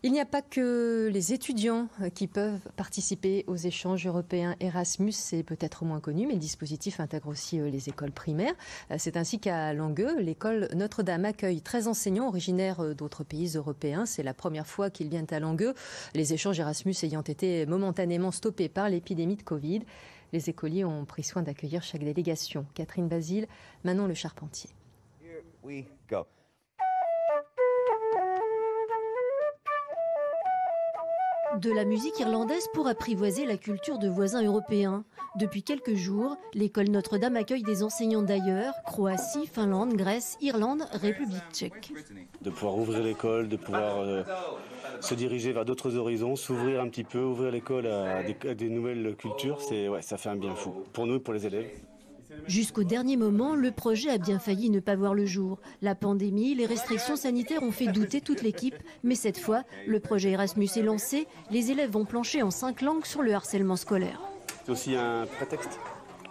Il n'y a pas que les étudiants qui peuvent participer aux échanges européens Erasmus, c'est peut-être moins connu, mais le dispositif intègre aussi les écoles primaires. C'est ainsi qu'à Langueux, l'école Notre-Dame accueille 13 enseignants originaires d'autres pays européens. C'est la première fois qu'ils viennent à Langueux, les échanges Erasmus ayant été momentanément stoppés par l'épidémie de Covid. Les écoliers ont pris soin d'accueillir chaque délégation. Catherine Basile, Manon Le Charpentier. Here we go. De la musique irlandaise pour apprivoiser la culture de voisins européens. Depuis quelques jours, l'école Notre-Dame accueille des enseignants d'ailleurs, Croatie, Finlande, Grèce, Irlande, République tchèque. De pouvoir ouvrir l'école, de pouvoir se diriger vers d'autres horizons, s'ouvrir un petit peu, ouvrir l'école à des nouvelles cultures, ça fait un bien fou pour nous et pour les élèves. Jusqu'au dernier moment, le projet a bien failli ne pas voir le jour. La pandémie, les restrictions sanitaires ont fait douter toute l'équipe. Mais cette fois, le projet Erasmus est lancé. Les élèves vont plancher en 5 langues sur le harcèlement scolaire. C'est aussi un prétexte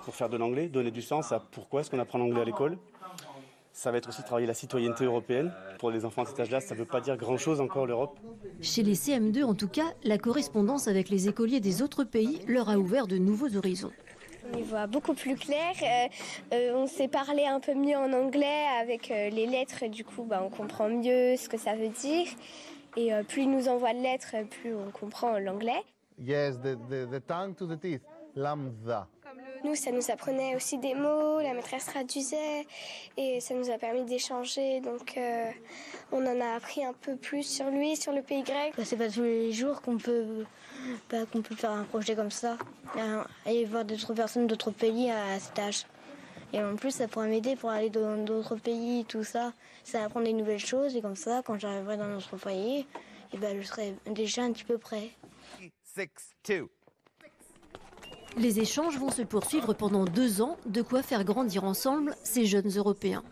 pour faire de l'anglais, donner du sens à pourquoi est-ce qu'on apprend l'anglais à l'école. Ça va être aussi travailler la citoyenneté européenne. Pour les enfants de cet âge-là, ça ne veut pas dire grand-chose encore l'Europe. Chez les CM2 en tout cas, la correspondance avec les écoliers des autres pays leur a ouvert de nouveaux horizons. On y voit beaucoup plus clair, on sait parler un peu mieux en anglais avec les lettres, du coup on comprend mieux ce que ça veut dire. Et plus ils nous envoient de lettres, plus on comprend l'anglais. Yes, the tongue to the teeth, lambda. Nous, ça nous apprenait aussi des mots, la maîtresse traduisait et ça nous a permis d'échanger. Donc on en a appris un peu plus sur lui, sur le pays grec. C'est pas tous les jours qu'on peut faire un projet comme ça et voir d'autres personnes d'autres pays à cet âge. Et en plus, ça pourra m'aider pour aller dans d'autres pays, tout ça. Ça apprendre des nouvelles choses et comme ça, quand j'arriverai dans notre foyer, je serai déjà un petit peu prêt. 6, 2. Les échanges vont se poursuivre pendant 2 ans, de quoi faire grandir ensemble ces jeunes Européens.